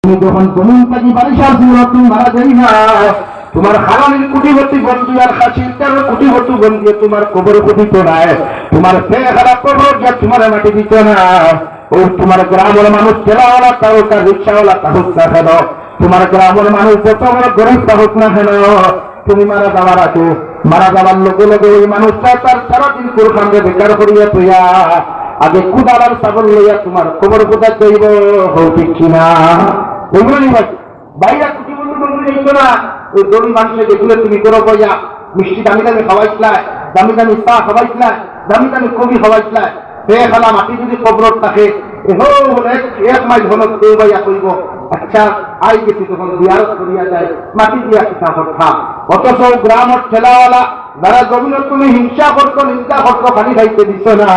তুমি যখন জমিন পাখি বারিশার জীবন তুমি মারা যাই না, তোমার হারানির কুটিবর্তী বন্ধু আর খাসির কুটিবর্তী বন্ধু তোমার কবর কুটি তোলায়, তোমার পেয়ে খারাপ কবর যা তোমার মাটি দিত না। ও তোমার গ্রামের মানুষ ঠেলাওয়ালা তাহলে রিক্সাওয়ালা তাহলে না কেন, তোমার গ্রামের মানুষ যত বড় গরিব তাহলে না কেন, তুমি মারা যাওয়ার আগে মারা যাওয়ার লগে লগে ওই মানুষটা তার সারাদিন কোরবানকে বেকার করিয়া তুইয়া আগে কুদালার ছাগল লইয়া তোমার কবর কোথা চাইব, ঠিক কিনা? এগুলো ভাই বাইরা কুটি বন্ধু বন্ধু যাইতো না, ওই গরিব মানুষের যেগুলো তুমি করো বইয়া মিষ্টি দামি দামি খাওয়াইছিলাম, দামি দামি চা খাওয়াইছিলাম, দামি দামি কবি খাওয়াইছিলাম, পেয়ে খেলা মাটি যদি কবরত থাকে এক মাইল হল কেউ বাইয়া কইব আচ্ছা আই গেছি তখন বিয়ারত করিয়া যায় মাটি দিয়া কিতা কথা। অথচ গ্রামের ঠেলাওয়ালা যারা জমিনের তুমি হিংসা করতো নিন্দা করতো খালি খাইতে দিছ না,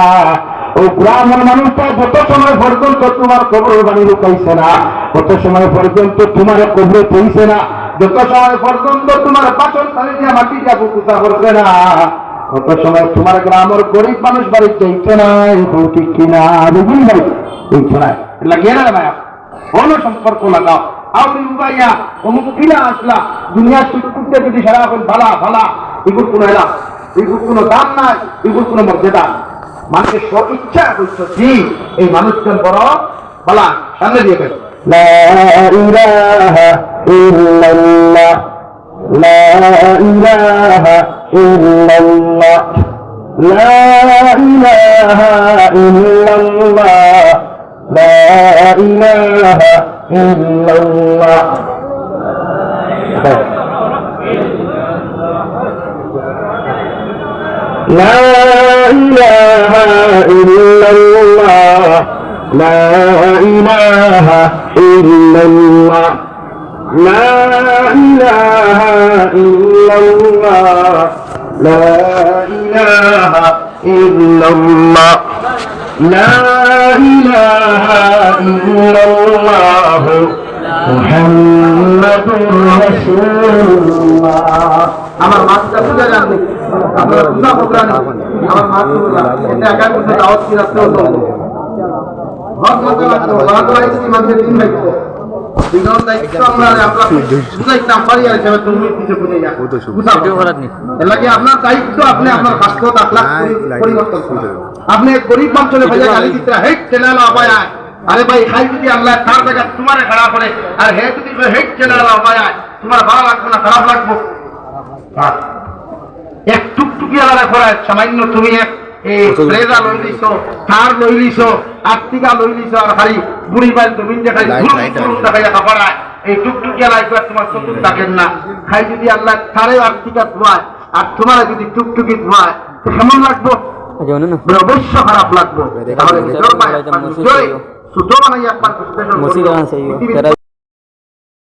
ও গ্রামের মানুষটা যত সময় পর্যন্ত তোমার কবর বাণী রুকাইছে না, কত সময় পর্যন্ত তোমার কবরে পইছে না, যত সময় পর্যন্ত তোমার পাচন থালি দিয়া মাটি দিয়া পুকুতা করছে না, কত সময় তোমার গ্রামের গরিব মানুষ বাড়ি চাইছে না, ঠিক কিনা? বুঝলি ভাই এইছো না লাগিয়ে না ভাই কোনো সম্পর্ক লাগাও আউরি উবাইয়া অমুক কিনা আসলা দুনিয়ার সুটকুটে যদি সারা এখন ভালা ভালা এগুলো কোনো এলা এগুলো কোনো দাম নাই, এগুলো কোনো মর্যাদা। মানুষের স্ব ইচ্ছা করছো জি এই মানুষজন বড় ভালা সামনে দিয়ে গেল লা ইলাহা ইল্লাল্লাহ লা ইলাহা ইল্লাল্লাহ লা ইলাহা ইল্লাল্লাহ লা ইলাহা ইল্লাল্লাহ। لا إله إلا الله لا إله إلا الله لا إله إلا الله لا إله إلا الله لا إله إلا الله محمد رسول الله। আমার মাছটা বুঝা যাবে আপনারা বুঝা প্রোগ্রাম আমার মাছ বুঝা এটা একা করতে দাওয়াত কি রাখতে হতো হক মত লাগতো বাংলা ইসলামী মানুষের দিন লাগতো বিগত দায়িত্ব আমরা বুঝাইতাম পারি আর হিসেবে তুমি কিছু বুঝে যা বুঝা ভিডিও করার নি এর লাগে আপনার দায়িত্ব আপনি আপনার বাস্তব আখলাক পরিবর্তন করুন। আপনি গরিব অঞ্চলে ভাইয়া গালি দিতে হেট চ্যানেল আবায় আরে ভাই খাই যদি আল্লাহ তার জায়গা তোমারে খারাপ করে আর হে যদি হেট চ্যানেল আবায় তোমার ভালো লাগবে না খারাপ লাগবে? এক টুকটুকি আলাদা করায় সামান্য তুমি এক রেজা লই লিছো তার লই লিছো আত্মিকা লই লিছো আর খালি বুড়ি বাইল জমিন দেখাই দেখাইয়া খাপাড়ায় এই টুকটুকি আলাদা তোমার চতুর থাকেন না। খাই যদি আল্লাহ তারে আত্মিকা ধোয়ায় আর তোমার যদি টুকটুকি ধোয়ায় তো কেমন লাগবো? অবশ্য খারাপ লাগবো। তাহলে ছোট বানাইয়া